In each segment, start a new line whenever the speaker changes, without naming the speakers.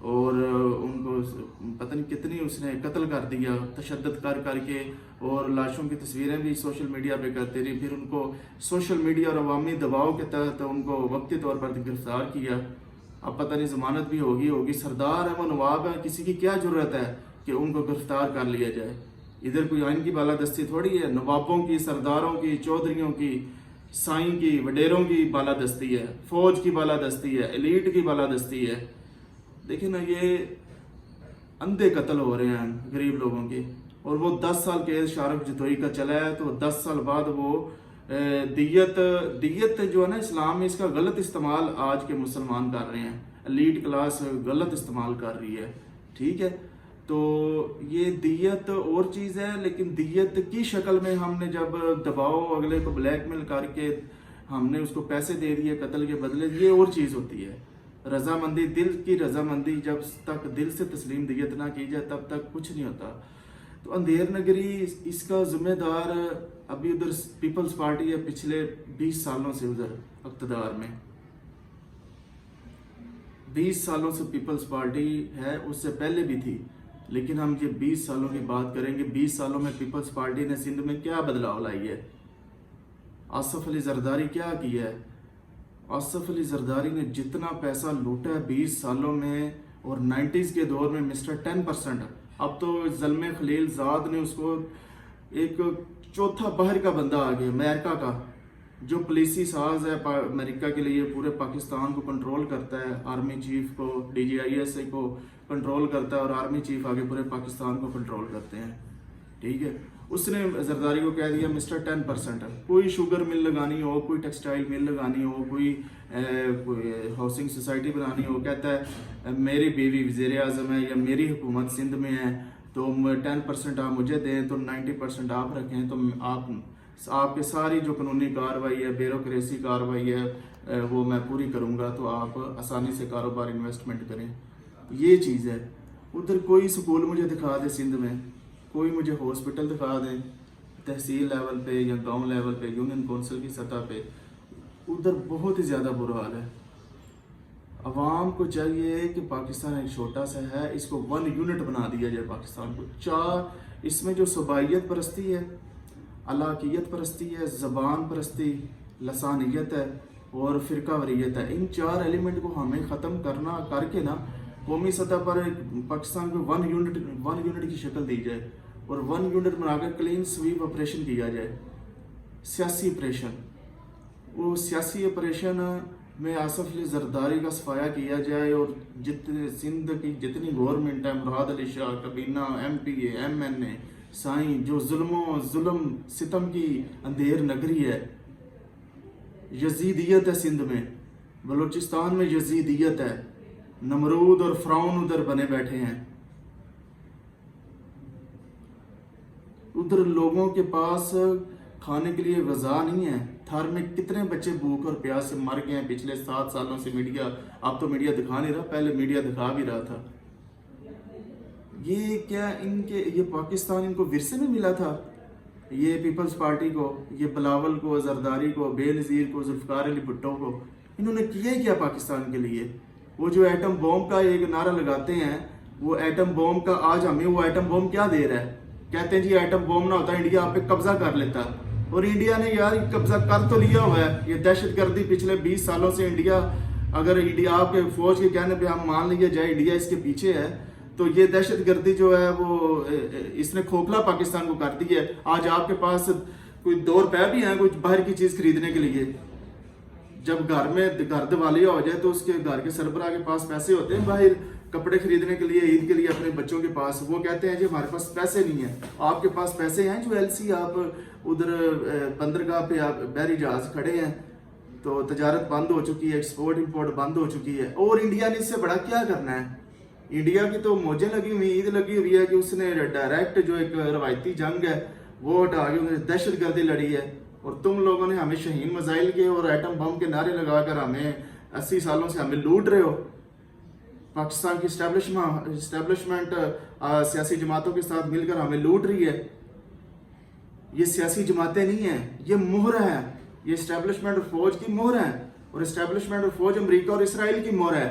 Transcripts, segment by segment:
اور ان کو پتہ نہیں کتنی اس نے قتل کر دیا تشدد کر کر کے، اور لاشوں کی تصویریں بھی سوشل میڈیا پہ کرتی رہی. پھر ان کو سوشل میڈیا اور عوامی دباؤ کے تحت ان کو وقتی طور پر گرفتار کیا. اب پتہ نہیں ضمانت بھی ہوگی. سردار ہے وہ، نواب ہے، کسی کی کیا ضرورت ہے کہ ان کو گرفتار کر لیا جائے. ادھر کوئی آئین کی بالادستی تھوڑی ہے، نوابوں کی، سرداروں کی، چودھریوں کی، سائیں کی، وڈیروں کی بالادستی ہے، فوج کی بالادستی ہے، ایلیٹ کی بالادستی ہے. دیکھیں نا، یہ اندھے قتل ہو رہے ہیں غریب لوگوں کے. اور وہ 10 سال قید شارف جتوئی کا چلا ہے، تو 10 سال بعد وہ دیت جو ہے نا اسلام میں، اس کا غلط استعمال آج کے مسلمان کر رہے ہیں. ایلیٹ کلاس غلط استعمال کر رہی ہے. ٹھیک ہے، تو یہ دیت اور چیز ہے، لیکن دیت کی شکل میں ہم نے جب دباؤ، اگلے کو بلیک میل کر کے ہم نے اس کو پیسے دے دیے قتل کے بدلے، یہ اور چیز ہوتی ہے. رضامندی، دل کی رضامندی، جب تک دل سے تسلیم دیت نہ کی جائے تب تک کچھ نہیں ہوتا. تو اندھیر نگری اس کا ذمہ دار ابھی ادھر پیپلز پارٹی ہے، پچھلے 20 سالوں سے ادھر اقتدار میں، 20 سالوں سے پیپلز پارٹی ہے، اس سے پہلے بھی تھی. لیکن ہم یہ 20 سالوں کی بات کریں گے. 20 سالوں میں پیپلز پارٹی نے سندھ میں کیا بدلاؤ لائی ہے؟ آصف علی زرداری کیا کیا ہے؟ آصف علی زرداری نے جتنا پیسہ لوٹا ہے 20 سالوں میں، اور 90s کے دور میں مسٹر 10%. اب تو زلمے خلیل زاد نے اس کو ایک چوتھا باہر کا بندہ آ گیا، امریکہ کا، جو پولیسی ساز ہے امریکہ کے لیے، پورے پاکستان کو کنٹرول کرتا ہے. آرمی چیف کو، DGIS کو کنٹرول کرتا ہے، اور آرمی چیف آگے پورے پاکستان کو کنٹرول کرتے ہیں. ٹھیک ہے، اس نے زرداری کو کہہ دیا مسٹر 10%. کوئی شوگر مل لگانی ہو، کوئی ٹیکسٹائل مل لگانی ہو، کوئی ہاؤسنگ سوسائٹی بنانی ہو، کہتا ہے میری بیوی وزیر اعظم ہے یا میری حکومت سندھ میں ہے، تو 10% آپ مجھے دیں تو 90% آپ رکھیں، تو آپ کے ساری جو قانونی کاروائی ہے، بیوروکریسی کاروائی ہے، وہ میں پوری کروں گا، تو آپ آسانی سے کاروبار انویسٹمنٹ کریں. یہ چیز ہے. ادھر کوئی سکول مجھے دکھا دے سندھ میں، کوئی مجھے ہاسپٹل دکھا دیں تحصیل لیول پہ یا گاؤں لیول پہ، یونین کونسل کی سطح پہ. ادھر بہت ہی زیادہ برا حال ہے. عوام کو چاہیے کہ پاکستان ایک چھوٹا سا ہے، اس کو 1 یونٹ بنا دیا جائے پاکستان کو. اس میں جو صوبائیت پرستی ہے، علاقیت پرستی ہے، زبان پرستی، لسانیت ہے اور فرقہ واریت ہے، ان 4 ایلیمنٹ کو ہمیں ختم کر کے نا قومی سطح پر پاکستان کو 1 یونٹ کی شکل دی جائے، اور 1 یونٹ بنا کر کلین سویپ آپریشن کیا جائے. سیاسی آپریشن، وہ سیاسی آپریشن میں آصف علی زرداری کا صفایا کیا جائے، اور جتنے سندھ کی جتنی گورنمنٹ ہے، مراد علی شاہ، کابینہ، MPA، MNA، سائیں، جو ظلم ستم کی اندھیر نگری ہے. یزیدیت ہے سندھ میں، بلوچستان میں یزیدیت ہے، نمرود اور فرعون ادھر بنے بیٹھے ہیں. ادھر لوگوں کے پاس کھانے کے لیے غذا نہیں ہے. تھر میں کتنے بچے بھوک اور پیاس سے مر گئے ہیں پچھلے 7 سالوں سے. میڈیا، اب تو میڈیا دکھا نہیں رہا، پہلے میڈیا دکھا بھی رہا تھا. یہ کیا یہ پاکستان ان کو ورثے میں ملا تھا؟ یہ پیپلز پارٹی کو، یہ بلاول کو، زرداری کو، بے نظیر کو، ذوالفقار علی بھٹو کو، انہوں نے کیا پاکستان کے لیے؟ وہ جو ایٹم بوم کا ایک نعرہ لگاتے ہیں، وہ ایٹم بوم کا آج ہمیں وہ ایٹم بوم کیا دے رہا ہے؟ کہتے ہیں جی ایٹم بوم نہ ہوتا انڈیا آپ پہ قبضہ کر لیتا. اور انڈیا نے یار قبضہ کر تو لیا ہوا ہے. یہ دہشت گردی پچھلے 20 سالوں سے انڈیا، اگر انڈیا آپ کے فوج کے کہنے پہ ہم مان لیا جائے انڈیا اس کے پیچھے ہے، تو یہ دہشت گردی جو ہے وہ اس نے کھوکھلا پاکستان کو کر دی ہے. آج آپ کے پاس کوئی 2 روپے بھی ہیں کوئی باہر کی چیز خریدنے کے لیے. جب گھر دیوالیہ ہو جائے تو اس کے گھر کے سربراہ کے پاس پیسے ہوتے ہیں باہر کپڑے خریدنے کے لیے، عید کے لیے اپنے بچوں کے پاس. وہ کہتے ہیں جی ہمارے پاس پیسے نہیں ہیں. آپ کے پاس پیسے ہیں جو LC آپ ادھر بندرگاہ پہ آپ بحری جہاز کھڑے ہیں، تو تجارت بند ہو چکی ہے، ایکسپورٹ امپورٹ بند ہو چکی ہے. اور انڈیا نے اس سے بڑا کیا کرنا ہے؟ انڈیا کی تو موجیں لگی ہوئی، عید لگی ہوئی ہے کہ اس نے ڈائریکٹ جو ایک روایتی جنگ ہے وہ ہٹا کے انہوں نے دہشت گردی لڑی ہے. اور تم لوگوں نے ہمیں شہین میزائل کے اور ایٹم بم کے نعرے لگا کر ہمیں 80 سالوں سے ہمیں لوٹ رہے ہو. پاکستان کی اسٹیبلشمنٹ سیاسی جماعتوں کے ساتھ مل کر ہمیں لوٹ رہی ہے. یہ سیاسی جماعتیں نہیں ہیں، یہ مہر ہیں. یہ اسٹیبلشمنٹ اور فوج کی مہر ہیں، اور اسٹیبلشمنٹ اور فوج امریکہ اور اسرائیل کی مہر ہے.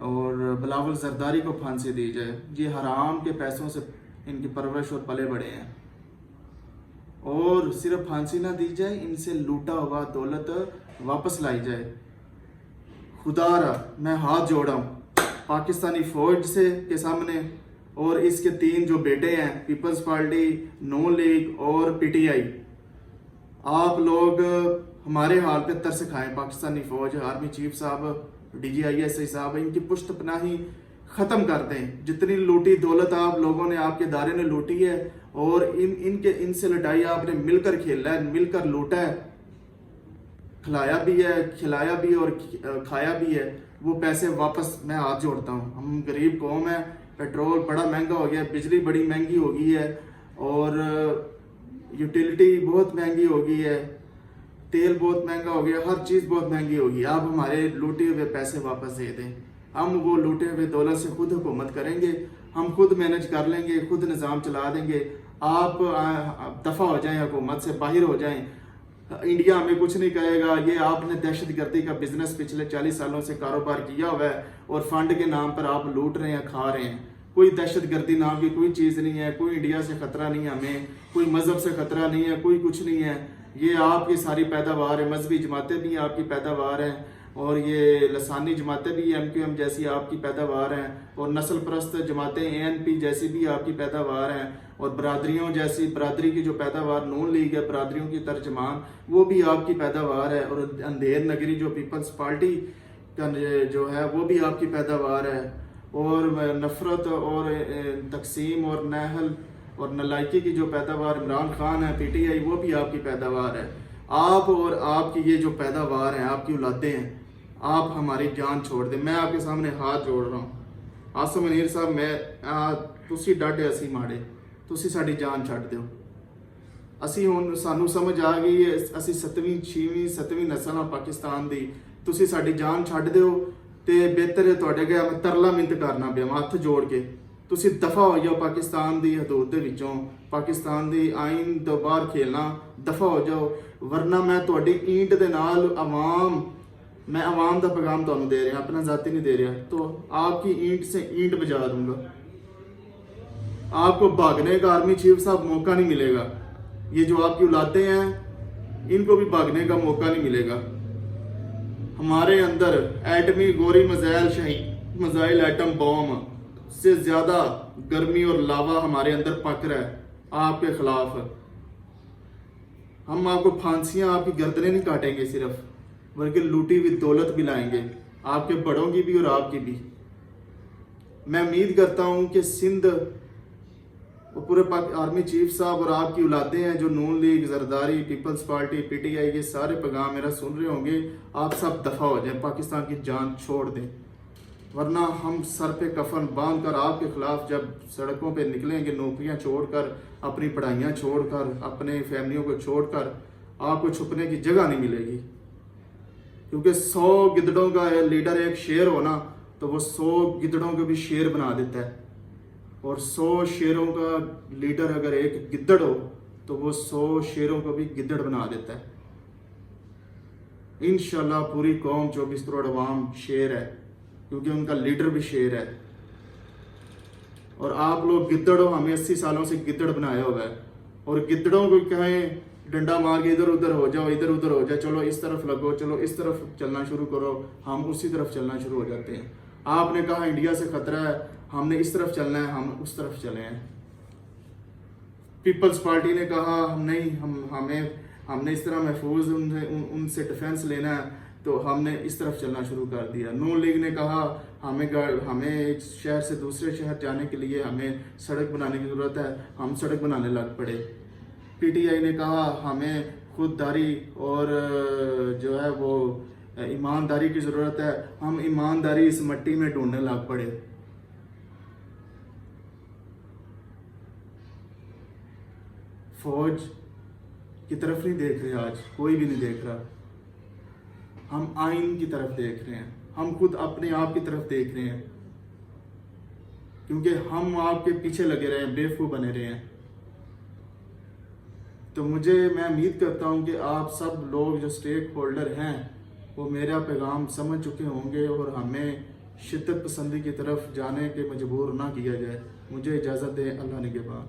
اور بلاول زرداری کو پھانسی دی جائے. یہ حرام کے پیسوں سے ان کی پرورش اور پلے بڑے ہیں. اور صرف پھانسی نہ دی جائے, ان سے لوٹا ہوا دولت واپس لائی جائے. خدا را میں ہاتھ جوڑا ہوں پاکستانی فوج سے کے سامنے, اور اس کے 3 جو بیٹے ہیں, پیپلز پارٹی, نون لیگ اور پی ٹی آئی, آپ لوگ ہمارے حال پہ ترس کھائیں. پاکستانی فوج, آرمی چیف صاحب, D G I S I صاحب, ان کی پشت پناہی ختم کر دیں. جتنی لوٹی دولت آپ لوگوں نے, آپ کے ادارے نے لوٹی ہے, اور ان سے لٹائی آپ نے مل کر کھیلا ہے, مل کر لوٹا ہے, کھلایا بھی ہے, کھلایا بھی اور کھایا بھی ہے. وہ پیسے واپس میں ہاتھ جوڑتا ہوں. ہم غریب قوم ہے, پیٹرول بڑا مہنگا ہو گیا, بجلی بڑی مہنگی ہو گئی ہے, اور یوٹیلیٹی بہت مہنگی ہو گئی ہے, تیل بہت مہنگا ہو گیا, ہر چیز بہت مہنگی ہوگی. آپ ہمارے لوٹے ہوئے پیسے واپس دے دیں. ہم وہ لوٹے ہوئے دولت سے خود حکومت کریں گے, ہم خود مینج کر لیں گے, خود نظام چلا دیں گے. آپ دفع ہو جائیں, حکومت سے باہر ہو جائیں. انڈیا ہمیں کچھ نہیں کہے گا. یہ آپ نے دہشت گردی کا بزنس پچھلے 40 سالوں سے کاروبار کیا ہوا ہے, اور فنڈ کے نام پر آپ لوٹ رہے ہیں, کھا رہے ہیں. کوئی دہشت گردی نام کی کوئی چیز نہیں ہے, کوئی انڈیا سے خطرہ نہیں ہے ہمیں, کوئی مذہب سے خطرہ نہیں ہے, کوئی کچھ نہیں ہے. یہ آپ کی ساری پیداوار ہے. مذہبی جماعتیں بھی آپ کی پیداوار ہیں, اور یہ لسانی جماعتیں بھی ایم کیو ایم جیسی آپ کی پیداوار ہیں, اور نسل پرست جماعتیں اے این پی جیسی بھی آپ کی پیداوار ہیں, اور برادریوں جیسی, برادری کی جو پیداوار نون لیگ ہے, برادریوں کی ترجمان, وہ بھی آپ کی پیداوار ہے. اور اندھیر نگری جو پیپلز پارٹی کا جو ہے, وہ بھی آپ کی پیداوار ہے. اور نفرت اور تقسیم اور نہل اور نالائکی کی جو پیداوار عمران خان ہے, پی ٹی آئی, وہ بھی آپ کی پیداوار ہے. آپ اور آپ کی یہ جو پیداوار ہیں, آپ کی اولادیں ہیں, آپ ہماری جان چھوڑ دیں. میں آپ کے سامنے ہاتھ جوڑ رہا ہوں. آصم منیر صاحب, میں تسی ڈاڈے اسی ماڑے, تسی ساڈی جان چھڈ دیو. اسی ہن سانو سمجھ آ گئی ہے, اسی 7ویں 6ویں 7ویں نسل ہاں پاکستان دی. تسی ساڈی جان چھڈ دیو تے بہتر ہے. تواڈے اگے میں ترلا منت کرنا پیا ہاتھ جوڑ کے, تسی دفع ہو جاؤ پاکستان دی حدود دے وچوں, پاکستان دی آئین تو باہر کھیلنا, دفع ہو جاؤ. ورنہ میں تواڈی اینٹ دے نال میں عوام دا پیغام تانوں دے رہا, اپنا ذاتی نہیں دے رہا. تو آپ کی اینٹ سے اینٹ بجا دوں گا. آپ کو بھاگنے کا آرمی چیف صاحب موقع نہیں ملے گا. یہ جو آپ کی اولادیں ہیں, ان کو بھی بھاگنے کا موقع نہیں ملے گا. ہمارے اندر ایٹمی گوری میزائل ایٹم بوم سے زیادہ گرمی اور لاوا ہمارے اندر پک رہا ہے آپ کے خلاف. ہم آپ کو پھانسیاں, آپ کی گردنیں نہیں کاٹیں گے صرف, بلکہ لوٹی ہوئی دولت بھی لائیں گے, آپ کے بڑوں کی بھی اور آپ کی بھی. میں امید کرتا ہوں کہ سندھ پورے آرمی چیف صاحب اور آپ کی اولادیں ہیں جو Noon League, Zardari, Peoples Party, P T I, یہ سارے پیغام میرا سن رہے ہوں گے. آپ سب دفع ہو جائیں, پاکستان کی جان چھوڑ دیں. ورنہ ہم سر پہ کفن باندھ کر آپ کے خلاف جب سڑکوں پہ نکلیں گے, نوکریاں چھوڑ کر, اپنی پڑھائیاں چھوڑ کر, اپنے فیملیوں کو چھوڑ کر, آپ کو چھپنے کی جگہ نہیں ملے گی. کیونکہ 100 گدڑوں کا لیڈر ایک شیر ہونا, تو وہ 100 گدڑوں کو بھی شیر بنا دیتا ہے. اور 100 شیروں کا لیڈر اگر ایک گدڑ ہو, تو وہ 100 شیروں کو بھی گدڑ بنا دیتا ہے. انشاءاللہ پوری قوم 24 کروڑ عوام شیر ہے, کیونکہ ان کا لیڈر بھی شیر ہے. اور آپ لوگ گدڑ ہو, ہمیں 80 سالوں سے گدڑ بنایا ہوا ہے. اور گدڑوں کو کہیں ڈنڈا مار کے ادھر ادھر ہو جاؤ, ادھر ادھر ہو جاؤ, چلو اس طرف لگو, چلو اس طرف چلنا شروع کرو, ہم اسی طرف چلنا شروع ہو جاتے ہیں. آپ نے کہا انڈیا سے خطرہ ہے, ہم نے اس طرف چلنا ہے, ہم اس طرف چلے ہیں. پیپلز پارٹی نے کہا ہم نہیں, ہم نے اس طرح محفوظ ان سے ڈیفینس لینا ہے, تو ہم نے اس طرف چلنا شروع کر دیا. نون لیگ نے کہا ہمیں ایک شہر سے دوسرے شہر جانے کے لیے ہمیں سڑک بنانے کی ضرورت ہے, ہم سڑک بنانے لگ پڑے. پی ٹی آئی نے کہا ہمیں خودداری اور جو ہے وہ ایمانداری کی ضرورت ہے, ہم ایمانداری اس مٹی میں ڈھونڈنے لگ پڑے. فوج کی طرف نہیں دیکھ رہے, آج کوئی بھی نہیں دیکھ رہا. ہم آئین کی طرف دیکھ رہے ہیں, ہم خود اپنے آپ کی طرف دیکھ رہے ہیں, کیونکہ ہم آپ کے پیچھے لگے رہے ہیں, بیوقوف بنے رہے ہیں. تو میں امید کرتا ہوں کہ آپ سب لوگ جو اسٹیک ہولڈر ہیں وہ میرا پیغام سمجھ چکے ہوں گے, اور ہمیں شدت پسندی کی طرف جانے کے مجبور نہ کیا جائے. مجھے اجازت دیں. اللہ نگہبان.